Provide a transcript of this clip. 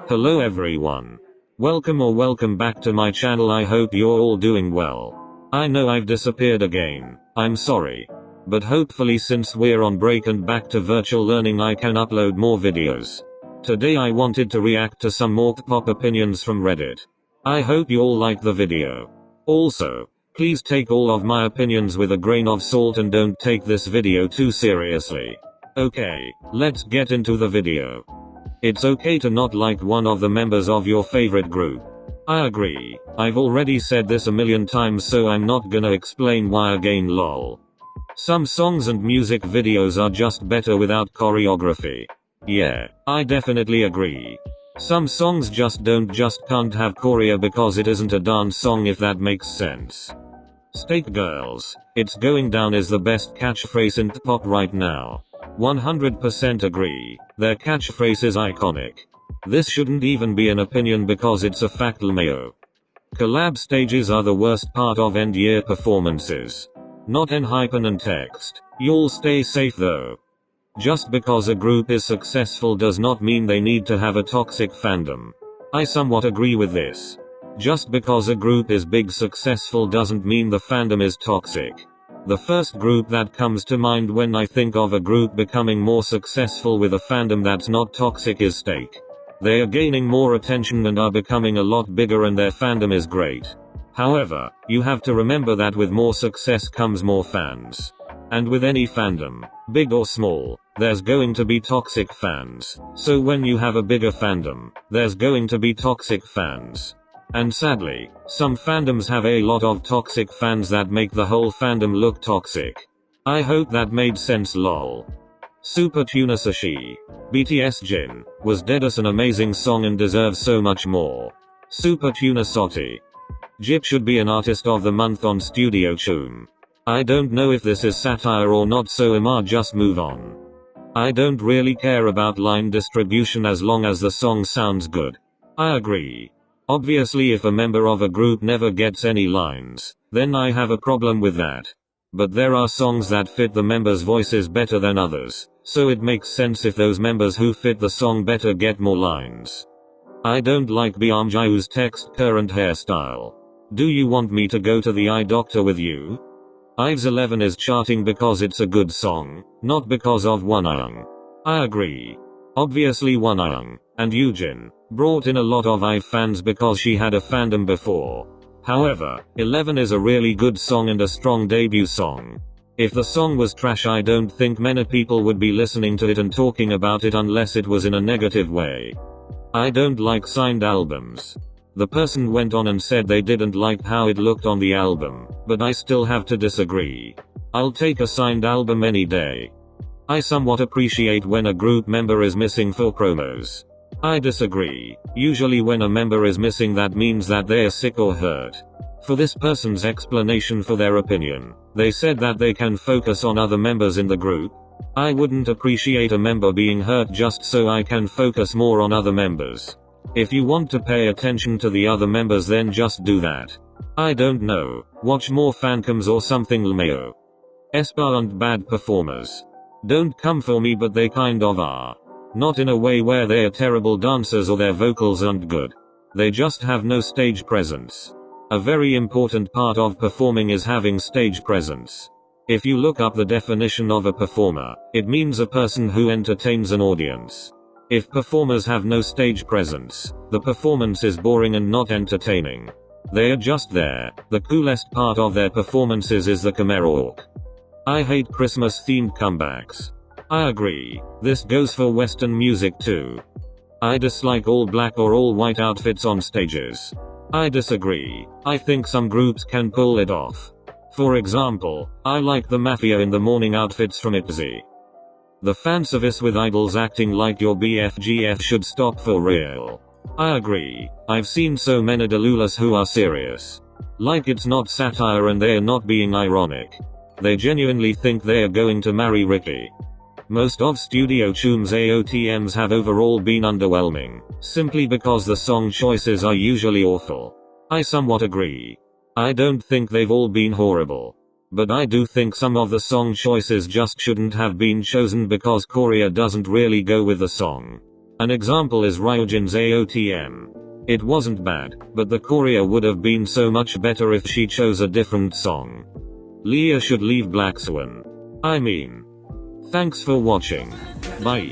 Hello everyone. Welcome back to my channel. I hope you're all doing well. I know I've disappeared again. I'm sorry. But hopefully since we're on break and back to virtual learning I can upload more videos. Today I wanted to react to some more pop opinions from Reddit. I hope you all like the video. Also, please take all of my opinions with a grain of salt and don't take this video too seriously. Okay, let's get into the video. It's okay to not like one of the members of your favorite group. I agree. I've already said this a million times so I'm not gonna explain why again lol. Some songs and music videos are just better without choreography. Yeah, I definitely agree. Some songs just can't have choreo because it isn't a dance song if that makes sense. Steak Girls, It's Going Down is the best catchphrase in pop right now. 100% agree. Their catchphrase is iconic. This shouldn't even be an opinion because it's a fact lmao. Collab stages are the worst part of end-year performances. Not Enhypen and text. You'll stay safe though. Just because a group is successful does not mean they need to have a toxic fandom. I somewhat agree with this. Just because a group is big successful doesn't mean the fandom is toxic. The first group that comes to mind when I think of a group becoming more successful with a fandom that's not toxic is Steak. They are gaining more attention and are becoming a lot bigger and their fandom is great. However, you have to remember that with more success comes more fans. And with any fandom, big or small, there's going to be toxic fans. So when you have a bigger fandom, there's going to be toxic fans. And sadly, some fandoms have a lot of toxic fans that make the whole fandom look toxic. I hope that made sense lol. Super Tuna Sashi. BTS Jin was dead as an amazing song and deserves so much more. Super Tuna Soti. Jip should be an artist of the month on Studio Choom. I don't know if this is satire or not so Emma just move on. I don't really care about line distribution as long as the song sounds good. I agree. Obviously if a member of a group never gets any lines, then I have a problem with that. But there are songs that fit the members' voices better than others, so it makes sense if those members who fit the song better get more lines. I don't like Beomjiu's text current hairstyle. Do you want me to go to the eye doctor with you? IVE's 11 is charting because it's a good song, not because of Wonyoung. I agree. Obviously Wonyoung, and Youjin, brought in a lot of IVE fans because she had a fandom before. However, 11 is a really good song and a strong debut song. If the song was trash I don't think many people would be listening to it and talking about it unless it was in a negative way. I don't like signed albums. The person went on and said they didn't like how it looked on the album, but I still have to disagree. I'll take a signed album any day. I somewhat appreciate when a group member is missing for promos. I disagree. Usually when a member is missing that means that they're sick or hurt. For this person's explanation for their opinion, they said that they can focus on other members in the group. I wouldn't appreciate a member being hurt just so I can focus more on other members. If you want to pay attention to the other members then just do that. I don't know, watch more fancams or something lmao. aespa aren't bad performers. Don't come for me but they kind of are. Not in a way where they're terrible dancers or their vocals aren't good. They just have no stage presence. A very important part of performing is having stage presence. If you look up the definition of a performer, it means a person who entertains an audience. If performers have no stage presence, the performance is boring and not entertaining. They are just there. The coolest part of their performances is the camera walk. I hate Christmas themed comebacks. I agree. This goes for Western music too. I dislike all black or all white outfits on stages. I disagree. I think some groups can pull it off. For example, I like the Mafia in the morning outfits from ITZY. The fan service with idols acting like your BFGF should stop for real. I agree. I've seen so many Delulus who are serious. Like it's not satire and they're not being ironic. They genuinely think they're going to marry Ricky. Most of Studio Choom's AOTMs have overall been underwhelming, simply because the song choices are usually awful. I somewhat agree. I don't think they've all been horrible. But I do think some of the song choices just shouldn't have been chosen because choreo doesn't really go with the song. An example is Ryujin's AOTM. It wasn't bad, but the choreo would have been so much better if she chose a different song. Leah should leave Black Swan. I mean. Thanks for watching. Bye.